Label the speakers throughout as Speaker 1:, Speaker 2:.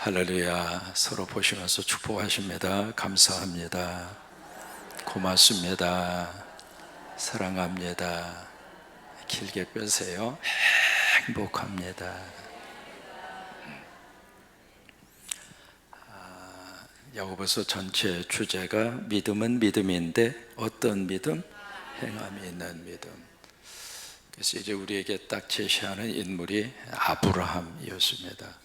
Speaker 1: 할렐루야. 서로 보시면서 축복하십니다. 감사합니다. 고맙습니다. 사랑합니다. 길게 빼세요. 행복합니다. 야고보서 전체 주제가 믿음은 믿음인데 어떤 믿음? 행함이 있는 믿음. 그래서 이제 우리에게 딱 제시하는 인물이 아브라함이었습니다.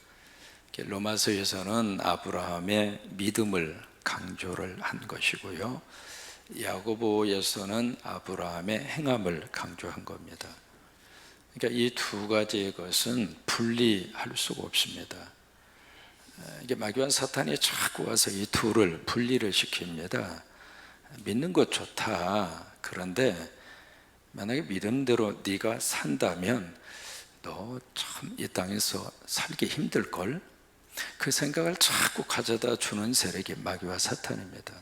Speaker 1: 로마서에서는 아브라함의 믿음을 강조를 한 것이고요, 야고보에서는 아브라함의 행함을 강조한 겁니다. 그러니까 이 두 가지의 것은 분리할 수가 없습니다. 이게 마귀와 사탄이 자꾸 와서 이 둘을 분리를 시킵니다. 믿는 것 좋다. 그런데 만약에 믿음대로 네가 산다면 너 참 이 땅에서 살기 힘들걸? 그 생각을 자꾸 가져다 주는 세력이 마귀와 사탄입니다.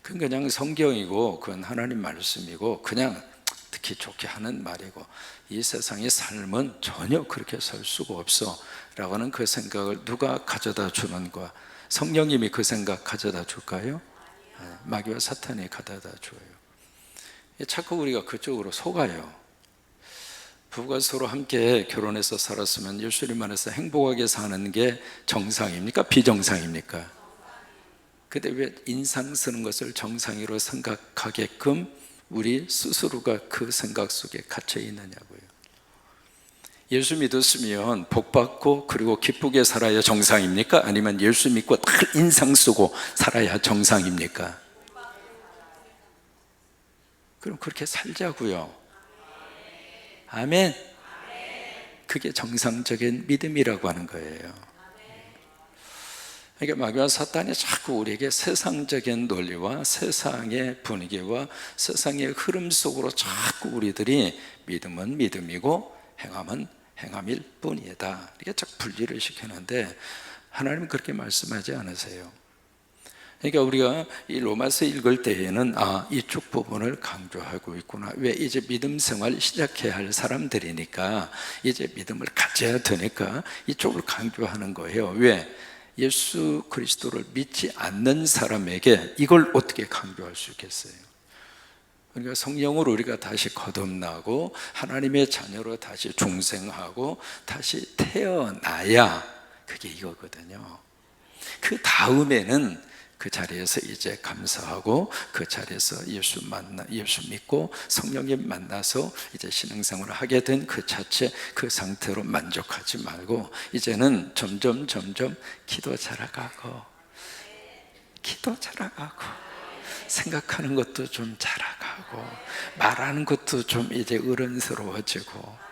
Speaker 1: 그건 그냥 성경이고 그건 하나님 말씀이고 그냥 듣기 좋게 하는 말이고, 이 세상의 삶은 전혀 그렇게 살 수가 없어 라고는 그 생각을 누가 가져다 주는 거야? 성령님이 그 생각 가져다 줄까요? 마귀와 사탄이 가져다 줘요. 자꾸 우리가 그쪽으로 속아요. 부부가 서로 함께 결혼해서 살았으면 예수님 안에서 행복하게 사는 게 정상입니까? 비정상입니까? 근데 왜 인상 쓰는 것을 정상으로 생각하게끔 우리 스스로가 그 생각 속에 갇혀 있느냐고요. 예수 믿었으면 복 받고 그리고 기쁘게 살아야 정상입니까? 아니면 예수 믿고 딱 인상 쓰고 살아야 정상입니까? 그럼 그렇게 살자고요. 아멘. 그게 정상적인 믿음이라고 하는 거예요. 그러니까 마귀와 사탄이 자꾸 우리에게 세상적인 논리와 세상의 분위기와 세상의 흐름 속으로 자꾸 우리들이 믿음은 믿음이고 행함은 행함일 뿐이다, 이게 자꾸 분리를 시키는데 하나님은 그렇게 말씀하지 않으세요. 그러니까 우리가 이 로마서 읽을 때에는 이쪽 부분을 강조하고 있구나. 왜? 이제 믿음 생활 시작해야 할 사람들이니까, 이제 믿음을 가져야 되니까 이쪽을 강조하는 거예요. 왜? 예수 그리스도를 믿지 않는 사람에게 이걸 어떻게 강조할 수 있겠어요? 그러니까 성령으로 우리가 다시 거듭나고 하나님의 자녀로 다시 중생하고 다시 태어나야 그게 이거거든요. 그 다음에는 그 자리에서 이제 감사하고 그 자리에서 예수 믿고 성령님 만나서 이제 신앙생활을 하게 된 그 자체, 그 상태로 만족하지 말고 이제는 점점 기도 잘하고 생각하는 것도 좀 잘하고 말하는 것도 좀 이제 어른스러워지고.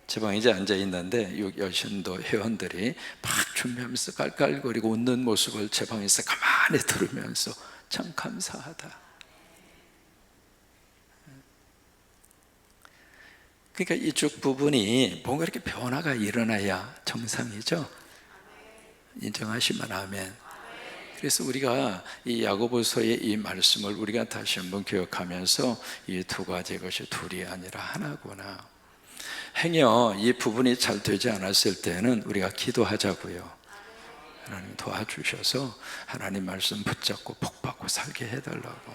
Speaker 1: 제 방에 이제 앉아 있는데 여신도 회원들이 막 준비하면서 깔깔거리고 웃는 모습을 제 방에서 가만히 들으면서 참 감사하다. 그러니까 이쪽 부분이 뭔가 이렇게 변화가 일어나야 정상이죠. 인정하시면 아멘. 그래서 우리가 이 야고보서의 이 말씀을 우리가 다시 한번 기억하면서 이 두 가지 것이 둘이 아니라 하나구나. 행여 이 부분이 잘 되지 않았을 때는 우리가 기도하자고요. 하나님 도와주셔서 하나님 말씀 붙잡고 복받고 살게 해달라고.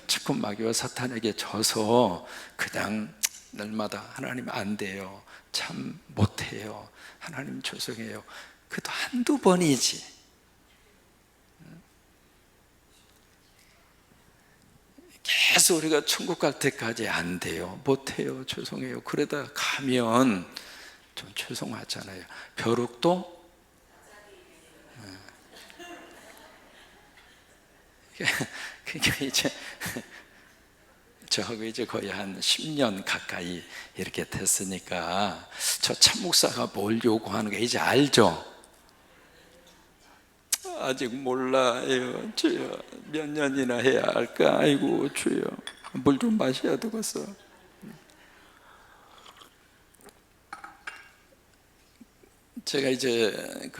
Speaker 1: 자꾸 마귀와 사탄에게 져서 그냥 날마다 하나님 안 돼요, 참 못해요, 하나님 죄송해요, 그것도 한두 번이지. 계속 우리가 천국 갈 때까지 안 돼요, 못해요, 죄송해요, 그러다 가면 좀 죄송하잖아요. 벼룩도 그러니까 이제 저하고 이제 거의 한 10년 가까이 이렇게 됐으니까 저 참목사가 뭘 요구하는 거 이제 알죠? 아직 몰라요. 주여, 몇 년이나 해야 할까? 아이고 주여, 물 좀 마셔야 되겠어. 제가 이제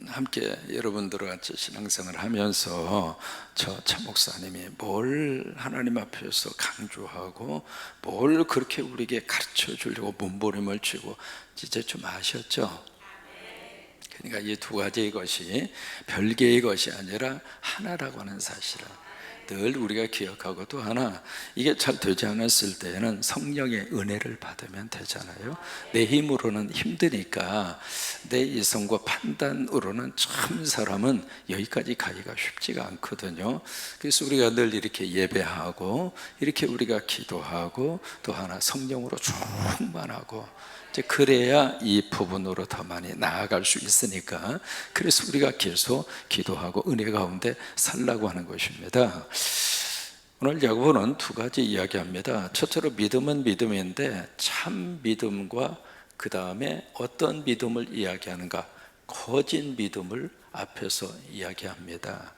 Speaker 1: 함께 여러분들과 같이 신앙생활을 하면서 저 참목사님이 뭘 하나님 앞에서 강조하고 뭘 그렇게 우리에게 가르쳐 주려고 몸부림을 치고 이제 좀 아셨죠? 그러니까 이 두 가지의 것이 별개의 것이 아니라 하나라고 하는 사실을 늘 우리가 기억하고, 또 하나, 이게 잘 되지 않았을 때에는 성령의 은혜를 받으면 되잖아요. 내 힘으로는 힘드니까, 내 이성과 판단으로는 참 사람은 여기까지 가기가 쉽지가 않거든요. 그래서 우리가 늘 이렇게 예배하고, 이렇게 우리가 기도하고, 또 하나 성령으로 충만하고, 이제 그래야 이 부분으로 더 많이 나아갈 수 있으니까, 그래서 우리가 계속 기도하고 은혜 가운데 살라고 하는 것입니다. 오늘 야고보는 두 가지 이야기합니다. 첫째로 믿음은 믿음인데 참 믿음과 그 다음에 어떤 믿음을 이야기하는가, 거짓 믿음을 앞에서 이야기합니다.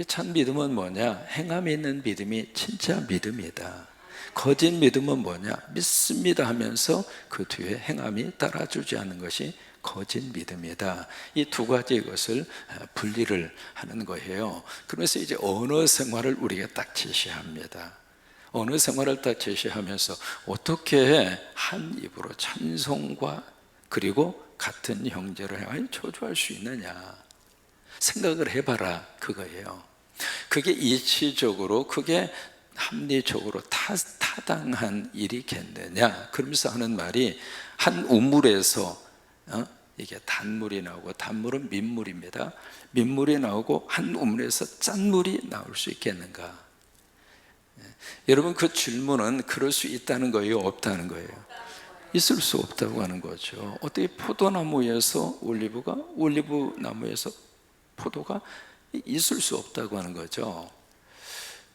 Speaker 1: 참 믿음은 뭐냐? 행함이 있는 믿음이 진짜 믿음이다. 거짓 믿음은 뭐냐? 믿습니다 하면서 그 뒤에 행함이 따라주지 않는 것이 거짓 믿음이다. 이 두 가지 것을 분리를 하는 거예요. 그러면서 이제 언어 생활을 우리가 딱 제시합니다. 언어 생활을 딱 제시하면서 어떻게 한 입으로 찬송과 그리고 같은 형제를 향하여 저주할 수 있느냐, 생각을 해봐라, 그거예요. 그게 이치적으로, 그게 합리적으로 타당한 일이겠느냐, 그러면서 하는 말이, 한 우물에서 이게 단물이 나오고, 단물은 민물입니다. 민물이 나오고 한 우물에서 짠물이 나올 수 있겠는가? 여러분, 그 질문은 그럴 수 있다는 거예요, 없다는 거예요? 있을 수 없다고 하는 거죠. 어떻게 포도나무에서 올리브가, 올리브나무에서 포도가 있을 수 없다고 하는 거죠.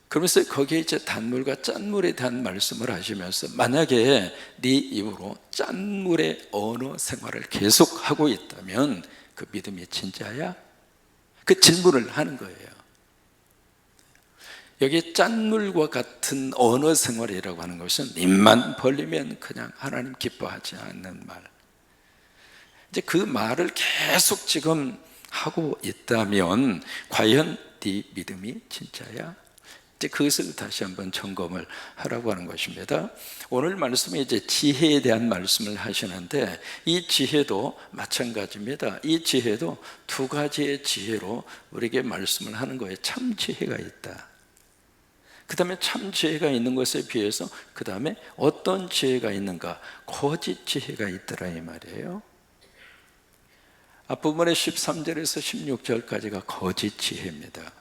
Speaker 1: 그러면서 거기에 이제 단물과 짠물에 대한 말씀을 하시면서, 만약에 네 입으로 짠물의 언어 생활을 계속하고 있다면 그 믿음이 진짜야? 그 질문을 하는 거예요. 여기 짠물과 같은 언어 생활이라고 하는 것은 입만 벌리면 그냥 하나님 기뻐하지 않는 말, 이제 그 말을 계속 지금 하고 있다면 과연 네 믿음이 진짜야? 이제 그것을 다시 한번 점검을 하라고 하는 것입니다. 오늘 말씀에 이제 지혜에 대한 말씀을 하시는데, 이 지혜도 마찬가지입니다. 이 지혜도 두 가지의 지혜로 우리에게 말씀을 하는 거예요. 참 지혜가 있다. 그 다음에 참 지혜가 있는 것에 비해서 그 다음에 어떤 지혜가 있는가, 거짓 지혜가 있더라, 이 말이에요. 앞부분의 13절에서 16절까지가 거짓 지혜입니다.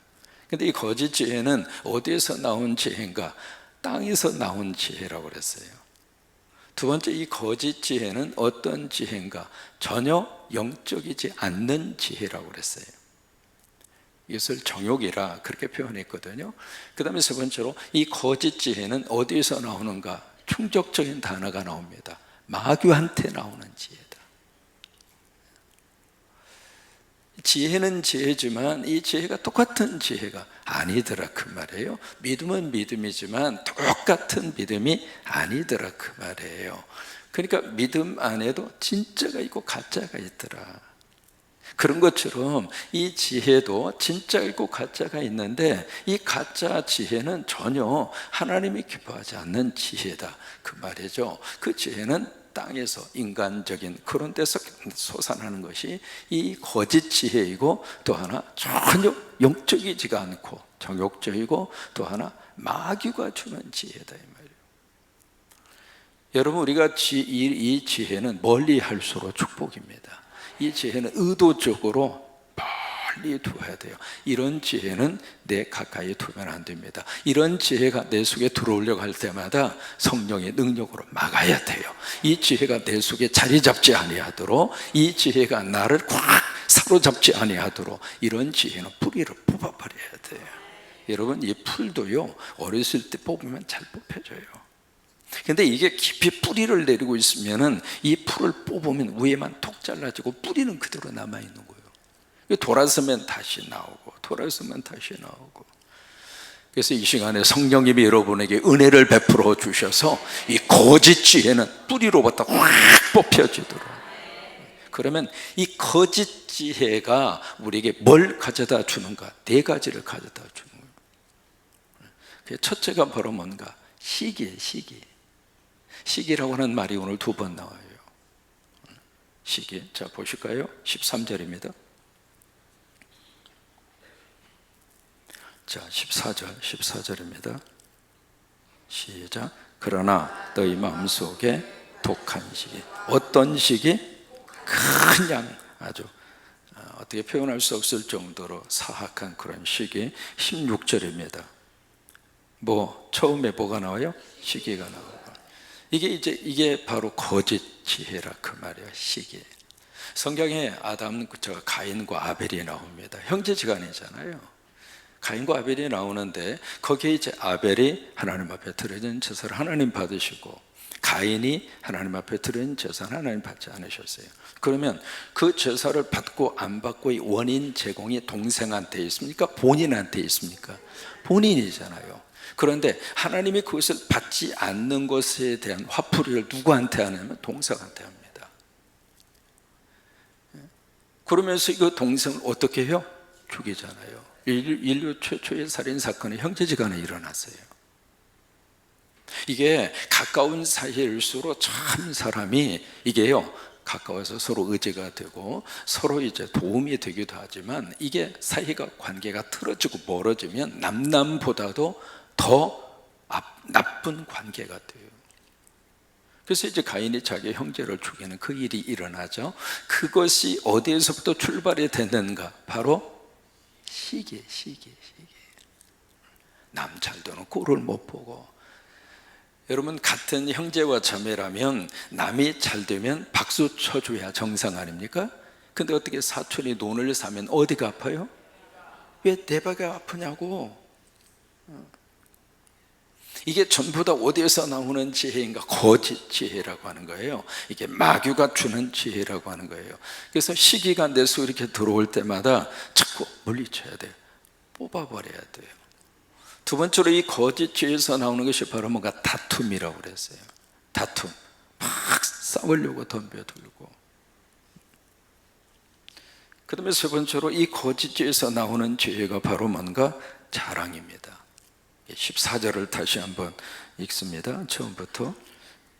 Speaker 1: 근데 이 거짓 지혜는 어디에서 나온 지혜인가? 땅에서 나온 지혜라고 그랬어요. 두 번째, 이 거짓 지혜는 어떤 지혜인가? 전혀 영적이지 않는 지혜라고 그랬어요. 이것을 정욕이라 그렇게 표현했거든요. 그 다음에 세 번째로, 이 거짓 지혜는 어디에서 나오는가? 충격적인 단어가 나옵니다. 마귀한테 나오는 지혜다. 지혜는 지혜지만 이 지혜가 똑같은 지혜가 아니더라, 그 말이에요. 믿음은 믿음이지만 똑같은 믿음이 아니더라, 그 말이에요. 그러니까 믿음 안에도 진짜가 있고 가짜가 있더라. 그런 것처럼 이 지혜도 진짜가 있고 가짜가 있는데, 이 가짜 지혜는 전혀 하나님이 기뻐하지 않는 지혜다, 그 말이죠. 그 지혜는 땅에서 인간적인 그런 데서 솟아나는 것이 이 거짓 지혜이고, 또 하나 전혀 영적이지가 않고 정욕적이고, 또 하나 마귀가 주는 지혜다, 이 말이에요. 여러분, 우리가 이 지혜는 멀리 할수록 축복입니다. 이 지혜는 의도적으로 멀리 두어야 돼요. 이런 지혜는 내 가까이 두면 안 됩니다. 이런 지혜가 내 속에 들어오려고 할 때마다 성령의 능력으로 막아야 돼요. 이 지혜가 내 속에 자리 잡지 아니하도록, 이 지혜가 나를 꽉 사로잡지 아니하도록, 이런 지혜는 뿌리를 뽑아버려야 돼요. 여러분, 이 풀도요, 어렸을 때 뽑으면 잘 뽑혀져요. 근데 이게 깊이 뿌리를 내리고 있으면은 이 풀을 뽑으면 위에만 톡 잘라지고 뿌리는 그대로 남아있는 거예요. 돌아서면 다시 나오고, 돌아서면 다시 나오고. 그래서 이 시간에 성령님이 여러분에게 은혜를 베풀어 주셔서 이 거짓 지혜는 뿌리로부터 확 뽑혀지도록. 그러면 이 거짓 지혜가 우리에게 뭘 가져다 주는가? 네 가지를 가져다 주는 거예요. 첫째가 바로 뭔가? 시기예요, 시기. 시기라고 하는 말이 오늘 두 번 나와요. 시기. 자, 보실까요? 13절입니다. 자, 14절입니다. 시작. 그러나 너희 마음속에 독한 시기. 어떤 시기? 그냥 아주 어떻게 표현할 수 없을 정도로 사악한 그런 시기. 16절입니다. 처음에 뭐가 나와요? 시기가 나와요. 이게 바로 거짓 지혜라 그 말이에요. 시기. 성경에 가인과 아벨이 나옵니다. 형제지간이잖아요. 가인과 아벨이 나오는데 거기에 이제 아벨이 하나님 앞에 드려진 제사를 하나님 받으시고 가인이 하나님 앞에 드린 제사는 하나님 받지 않으셨어요. 그러면 그 제사를 받고 안 받고의 원인 제공이 동생한테 있습니까? 본인한테 있습니까? 본인이잖아요. 그런데 하나님이 그것을 받지 않는 것에 대한 화풀이를 누구한테 하냐면 동생한테 합니다. 그러면서 이거 동생을 어떻게 해요? 죽이잖아요. 인류 최초의 살인사건이 형제지간에 일어났어요. 이게 가까운 사이일수록 참 사람이 가까워서 서로 의지가 되고 서로 이제 도움이 되기도 하지만 이게 사이가 관계가 틀어지고 멀어지면 남남보다도 더 나쁜 관계가 돼요. 그래서 이제 가인이 자기 형제를 죽이는 그 일이 일어나죠. 그것이 어디에서부터 출발이 됐는가? 바로 시기. 남 잘 되는 꼴을 못 보고. 여러분, 같은 형제와 자매라면 남이 잘 되면 박수 쳐줘야 정상 아닙니까? 근데 어떻게 사촌이 논을 사면 어디가 아파요? 왜 내 배가 아프냐고. 이게 전부 다 어디에서 나오는 지혜인가? 거짓 지혜라고 하는 거예요. 이게 마귀가 주는 지혜라고 하는 거예요. 그래서 시기가 내 속에 이렇게 들어올 때마다 자꾸 물리쳐야 돼요. 뽑아버려야 돼요. 두 번째로 이 거짓 지혜에서 나오는 것이 바로 뭔가 다툼이라고 그랬어요. 다툼. 막 싸우려고 덤벼들고. 그 다음에 세 번째로 이 거짓 지혜에서 나오는 지혜가 바로 뭔가 자랑입니다. 14절을 다시 한번 읽습니다. 처음부터.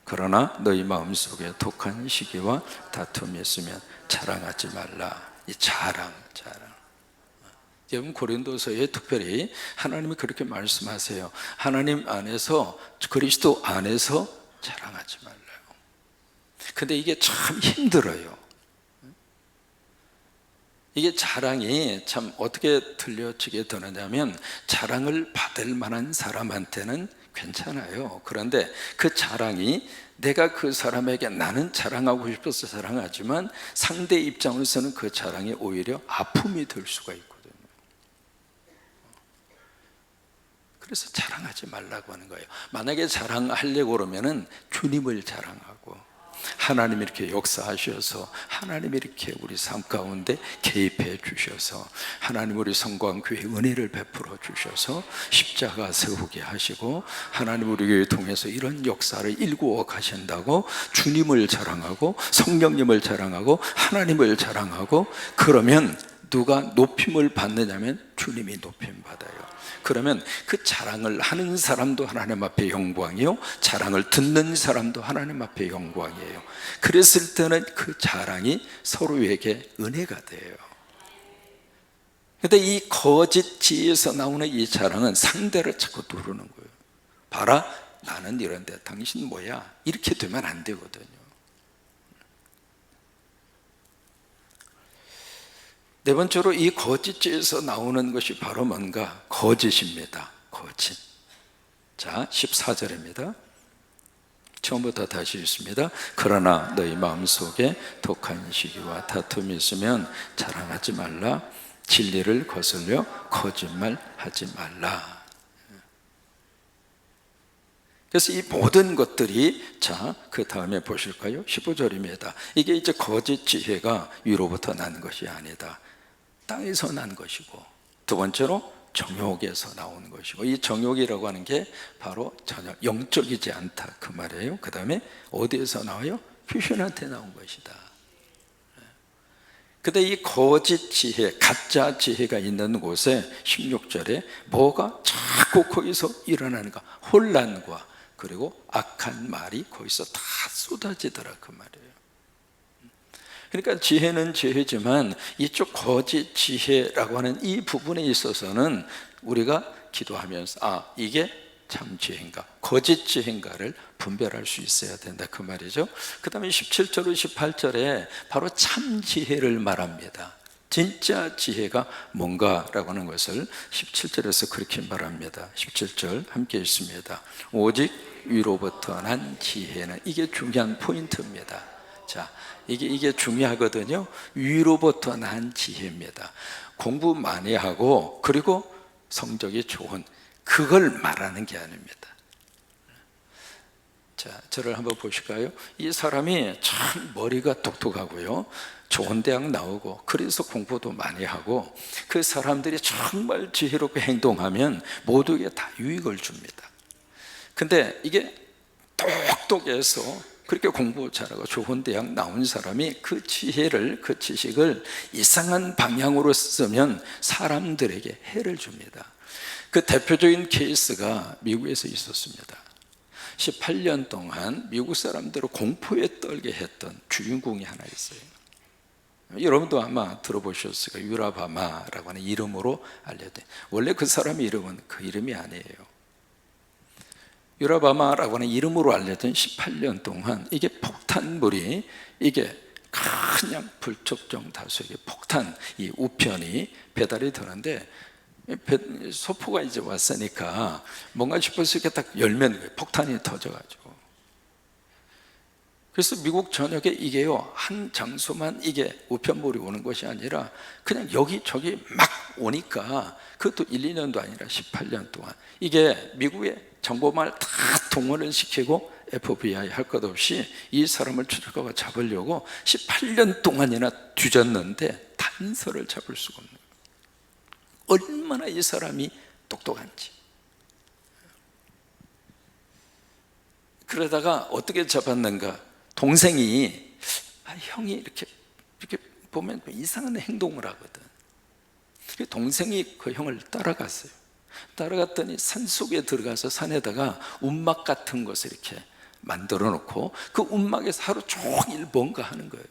Speaker 1: 그러나 너희 마음속에 독한 시기와 다툼이 있으면 자랑하지 말라. 이 자랑. 여러분, 고린도서에 특별히 하나님이 그렇게 말씀하세요. 하나님 안에서, 그리스도 안에서 자랑하지 말라요. 근데 이게 참 힘들어요. 이게 자랑이 참 어떻게 들려지게 되느냐면 자랑을 받을 만한 사람한테는 괜찮아요. 그런데 그 자랑이 내가 그 사람에게 나는 자랑하고 싶어서 자랑하지만 상대 입장으로서는 그 자랑이 오히려 아픔이 될 수가 있거든요. 그래서 자랑하지 말라고 하는 거예요. 만약에 자랑하려고 그러면은 주님을 자랑하고 하나님이 이렇게 역사하셔서 하나님이 이렇게 우리 삶 가운데 개입해 주셔서 하나님 우리 성광교회 은혜를 베풀어 주셔서 십자가 세우게 하시고 하나님 우리 교회 통해서 이런 역사를 일구어 가신다고 주님을 자랑하고 성령님을 자랑하고 하나님을 자랑하고 그러면 누가 높임을 받느냐면 주님이 높임 받아요. 그러면 그 자랑을 하는 사람도 하나님 앞에 영광이요, 자랑을 듣는 사람도 하나님 앞에 영광이에요. 그랬을 때는 그 자랑이 서로에게 은혜가 돼요. 그런데 이 거짓 지혜에서 나오는 이 자랑은 상대를 자꾸 누르는 거예요. 봐라, 나는 이런데 당신 뭐야? 이렇게 되면 안 되거든요. 네 번째로 이 거짓지에서 나오는 것이 바로 뭔가? 거짓입니다. 거짓. 자, 14절입니다. 처음부터 다시 읽습니다. 그러나 너희 마음속에 독한 시기와 다툼이 있으면 자랑하지 말라. 진리를 거슬려 거짓말하지 말라. 그래서 이 모든 것들이, 자, 그 다음에 보실까요? 15절입니다. 이게 이제 거짓 지혜가 위로부터 난 것이 아니다. 땅에서 난 것이고, 두 번째로 정욕에서 나온 것이고, 이 정욕이라고 하는 게 바로 전혀 영적이지 않다 그 말이에요. 그 다음에 어디에서 나와요? 귀신한테 나온 것이다. 근데 이 거짓 지혜, 가짜 지혜가 있는 곳에 16절에 뭐가 자꾸 거기서 일어나는가? 혼란과 그리고 악한 말이 거기서 다 쏟아지더라 그 말이에요. 그러니까 지혜는 지혜지만 이쪽 거짓 지혜라고 하는 이 부분에 있어서는 우리가 기도하면서 이게 참 지혜인가 거짓 지혜인가를 분별할 수 있어야 된다 그 말이죠. 그 다음에 17절로 18절에 바로 참 지혜를 말합니다. 진짜 지혜가 뭔가라고 하는 것을 17절에서 그렇게 말합니다. 17절 함께 읽습니다. 오직 위로부터 난 지혜는, 이게 중요한 포인트입니다. 자, 이게 중요하거든요. 위로부터 난 지혜입니다. 공부 많이 하고 그리고 성적이 좋은 그걸 말하는 게 아닙니다. 자, 저를 한번 보실까요? 이 사람이 참 머리가 똑똑하고요, 좋은 대학 나오고 그래서 공부도 많이 하고 그 사람들이 정말 지혜롭게 행동하면 모두에게 다 유익을 줍니다. 근데 이게 똑똑해서 그렇게 공부 잘하고 좋은 대학 나온 사람이 그 지혜를, 그 지식을 이상한 방향으로 쓰면 사람들에게 해를 줍니다. 그 대표적인 케이스가 미국에서 있었습니다. 18년 동안 미국 사람들을 공포에 떨게 했던 주인공이 하나 있어요. 여러분도 아마 들어보셨을 거예요. 유라바마라고 하는 이름으로 알려진, 원래 그 사람의 이름은 그 이름이 아니에요. 유라바마라고 하는 이름으로 알려진 18년 동안 이게 폭탄물이, 이게 그냥 불특정 다수에게 폭탄, 이 우편이 배달이 되는데 소포가 이제 왔으니까 뭔가 싶어서 이렇게 딱 열면 폭탄이 터져가지고, 그래서 미국 전역에 이게요, 한 장소만 이게 우편물이 오는 것이 아니라 그냥 여기저기 막 오니까, 그것도 1, 2년도 아니라 18년 동안 이게 미국의 정보망을 다 동원을 시키고 FBI 할 것 없이 이 사람을 추적하고 잡으려고 18년 동안이나 뒤졌는데 단서를 잡을 수가 없는 거예요. 얼마나 이 사람이 똑똑한지. 그러다가 어떻게 잡았는가, 동생이 형이 이렇게 보면 이상한 행동을 하거든. 동생이 그 형을 따라갔어요. 따라갔더니 산속에 들어가서 산에다가 움막 같은 것을 이렇게 만들어 놓고 그 움막에서 하루 종일 뭔가 하는 거예요.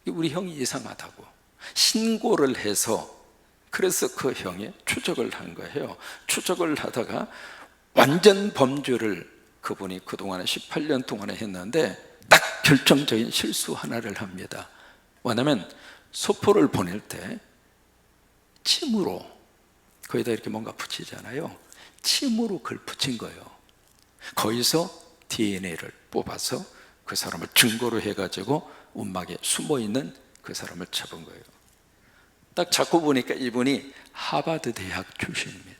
Speaker 1: 우리 형이 이상하다고 신고를 해서, 그래서 그 형이 추적을 한 거예요. 추적을 하다가 완전 범죄를 그분이 그동안에 18년 동안에 했는데 딱 결정적인 실수 하나를 합니다. 뭐냐면 소포를 보낼 때 침으로, 거기다 이렇게 뭔가 붙이잖아요. 침으로 그걸 붙인 거예요. 거기서 DNA를 뽑아서 그 사람을 증거로 해가지고 움막에 숨어있는 그 사람을 잡은 거예요. 딱 잡고 보니까 이분이 하버드 대학 출신입니다.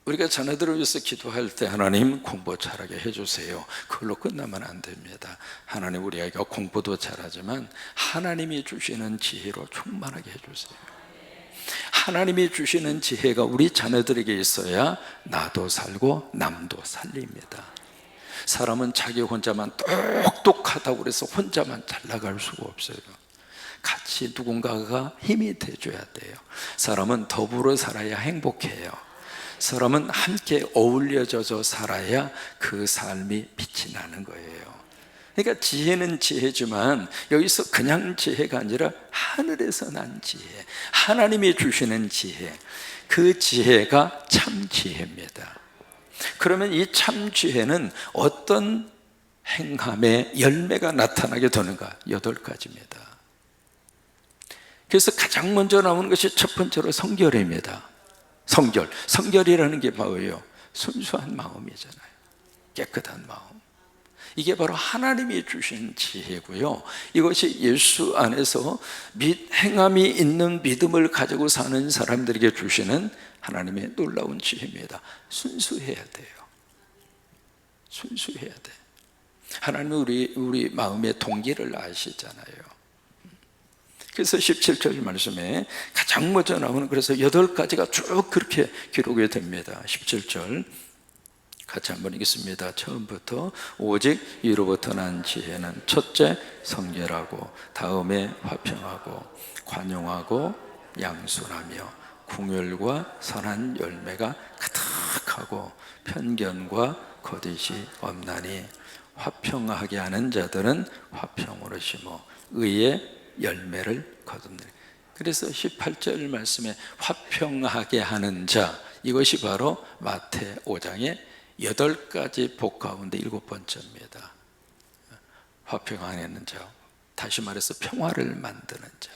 Speaker 1: 우리가 자녀들을 위해서 기도할 때 하나님 공부 잘하게 해주세요, 그걸로 끝나면 안 됩니다. 하나님 우리 아이가 공부도 잘하지만 하나님이 주시는 지혜로 충만하게 해주세요. 하나님이 주시는 지혜가 우리 자녀들에게 있어야 나도 살고 남도 살립니다. 사람은 자기 혼자만 똑똑하다고 해서 혼자만 잘 나갈 수가 없어요. 같이 누군가가 힘이 돼줘야 돼요. 사람은 더불어 살아야 행복해요. 사람은 함께 어울려져서 살아야 그 삶이 빛이 나는 거예요. 그러니까 지혜는 지혜지만 여기서 그냥 지혜가 아니라 하늘에서 난 지혜, 하나님이 주시는 지혜, 그 지혜가 참 지혜입니다. 그러면 이 참 지혜는 어떤 행함의 열매가 나타나게 되는가? 8가지입니다. 그래서 가장 먼저 나오는 것이 첫 번째로 성결입니다. 성결이라는 게 뭐예요? 순수한 마음이잖아요. 깨끗한 마음. 이게 바로 하나님이 주신 지혜고요, 이것이 예수 안에서 행함이 있는 믿음을 가지고 사는 사람들에게 주시는 하나님의 놀라운 지혜입니다. 순수해야 돼요. 순수해야 돼. 하나님은 우리 마음의 동기를 아시잖아요. 그래서 17절 말씀에 가장 먼저 나오는, 그래서 8가지가 쭉 그렇게 기록이 됩니다. 17절 같이 한번 읽겠습니다. 처음부터 오직 위로부터 난 지혜는 첫째 성결하고, 다음에 화평하고, 관용하고, 양순하며, 궁율과 선한 열매가 정직하고 편견과 거짓이 없나니 화평하게 하는 자들은 화평으로 심어 의의 열매를 거두느니라. 그래서 18절 말씀에 화평하게 하는 자, 이것이 바로 마태 5장의 8가지 복 가운데 7번째입니다. 화평하게 하는 자, 다시 말해서 평화를 만드는 자.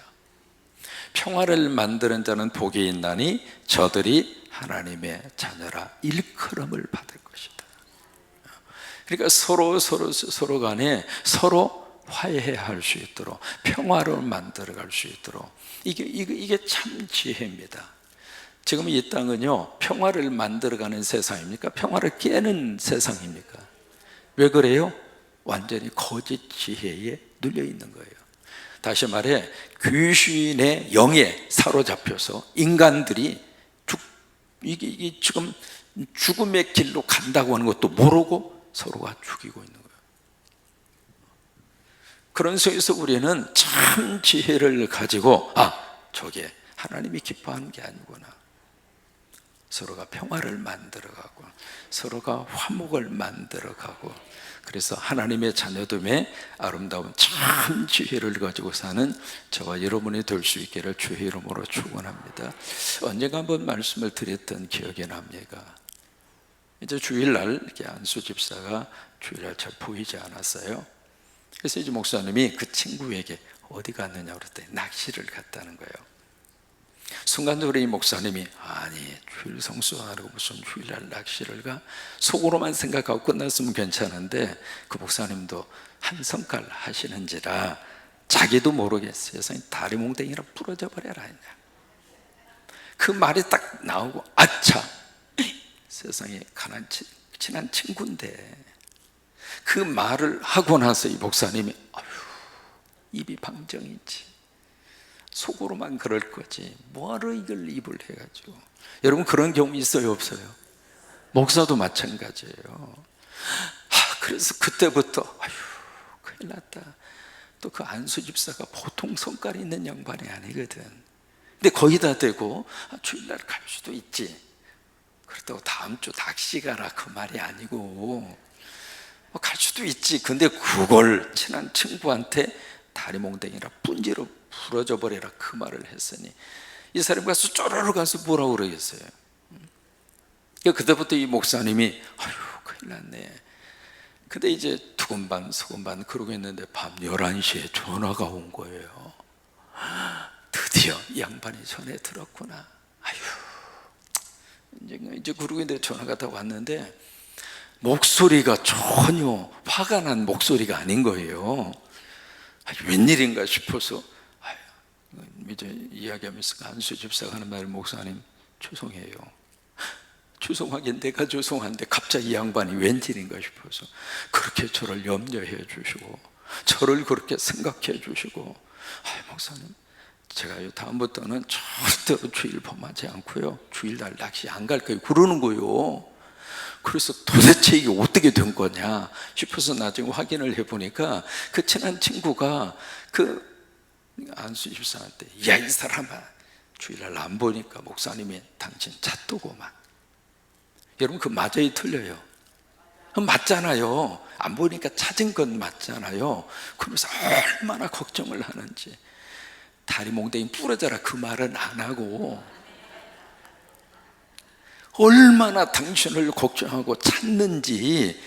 Speaker 1: 평화를 만드는 자는 복이 있나니 저들이 하나님의 자녀라 일컬음을 받을 것이다. 그러니까 서로 간에 서로 화해할 수 있도록 평화를 만들어 갈 수 있도록 이게 참 지혜입니다. 지금 이 땅은요, 평화를 만들어가는 세상입니까? 평화를 깨는 세상입니까? 왜 그래요? 완전히 거짓 지혜에 눌려 있는 거예요. 다시 말해 귀신의 영에 사로잡혀서 인간들이 이게 지금 죽음의 길로 간다고 하는 것도 모르고 서로가 죽이고 있는 거예요. 그런 속에서 우리는 참 지혜를 가지고 저게 하나님이 기뻐하는 게 아니구나. 서로가 평화를 만들어가고 서로가 화목을 만들어가고, 그래서 하나님의 자녀됨의 아름다운 참 지혜를 가지고 사는 저와 여러분이 될 수 있기를 주의 이름으로 축원합니다. 언젠가 한번 말씀을 드렸던 기억이 납니다. 이제 주일날 이렇게 안수 집사가 주일날 잘 보이지 않았어요. 그래서 이제 목사님이 그 친구에게 어디 갔느냐 그랬더니 낚시를 갔다는 거예요. 순간적으로 이 목사님이 주일 성수하라고 무슨 주일날 낚시를 가? 속으로만 생각하고 끝났으면 괜찮은데 그 목사님도 한 성깔 하시는지라 자기도 모르겠어요. 세상에 다리몽댕이라 부러져 버려라. 그 말이 딱 나오고 아차, 세상에 친한 친구인데, 그 말을 하고 나서 이 목사님이 입이 방정이지, 속으로만 그럴 거지 뭐하러 이걸 입을 해가지고. 여러분 그런 경우 있어요 없어요? 목사도 마찬가지예요. 그래서 그때부터 큰일 났다. 또 그 안수 집사가 보통 성깔이 있는 양반이 아니거든. 근데 거기다 대고 주일날 갈 수도 있지, 그렇다고 다음 주 낚시 가라 그 말이 아니고 갈 수도 있지. 근데 그걸 친한 친구한테 다리몽댕이라 분지로 부러져 버려라 그 말을 했으니 이 사람이 가서 쪼르르 가서 뭐라고 그러겠어요? 그때부터 이 목사님이 큰일 났네. 근데 이제 두근반 서근반 그러고 있는데 밤 11시에 전화가 온 거예요. 드디어 이 양반이 전에 들었구나. 이제 그러고 있는데 전화가 다 왔는데 목소리가 전혀 화가 난 목소리가 아닌 거예요. 웬일인가 싶어서 이제 이야기하면서 안수 집사가 하는 말을, 목사님 죄송해요. 죄송하긴 내가 죄송한데 갑자기 이 양반이 웬일인가 싶어서 그렇게 저를 염려해 주시고 저를 그렇게 생각해 주시고, 목사님 제가요 다음부터는 절대로 주일 범하지 않고요 주일날 낚시 안 갈 거예요 그러는 거예요. 그래서 도대체 이게 어떻게 된 거냐 싶어서 나중에 확인을 해보니까 그 친한 친구가 그 안수 집사한테 이 사람아 주일날 안 보니까 목사님이 당신 잣도고만. 여러분 그 맞아요 틀려요? 맞잖아요. 안 보니까 찾은 건 맞잖아요. 그러면서 얼마나 걱정을 하는지. 다리몽댕이 부러져라 그 말은 안 하고 얼마나 당신을 걱정하고 찾는지.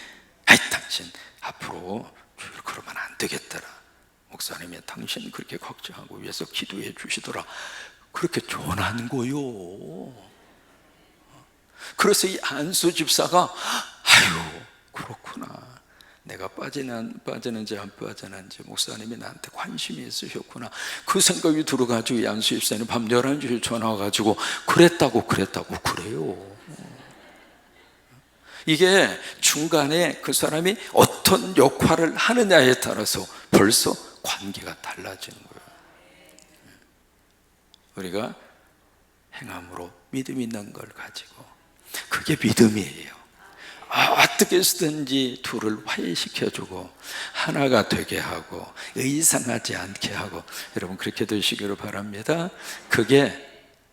Speaker 1: 당신 앞으로 주일 그러면 안 되겠더라. 목사님이 당신 그렇게 걱정하고 위해서 기도해 주시더라. 그렇게 전한 거요. 그래서 이 안수 집사가 그렇구나. 내가 빠지는지 안 빠지는지 목사님이 나한테 관심이 있으셨구나. 그 생각이 들어가지고 이 안수 집사님 밤 11시에 전화 와가지고 그랬다고 그래요. 이게 중간에 그 사람이 어떤 역할을 하느냐에 따라서 벌써 관계가 달라지는 거예요. 우리가 행함으로 믿음 있는 걸 가지고, 그게 믿음이에요. 어떻게 해서든지 둘을 화해시켜주고 하나가 되게 하고 의상하지 않게 하고, 여러분 그렇게 되시기를 바랍니다. 그게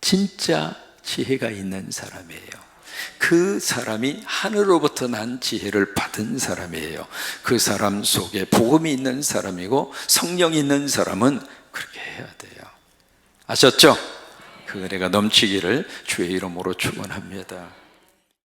Speaker 1: 진짜 지혜가 있는 사람이에요. 그 사람이 하늘로부터 난 지혜를 받은 사람이에요. 그 사람 속에 복음이 있는 사람이고 성령이 있는 사람은 그렇게 해야 돼요. 아셨죠? 그 은혜가 넘치기를 주의 이름으로 축원합니다.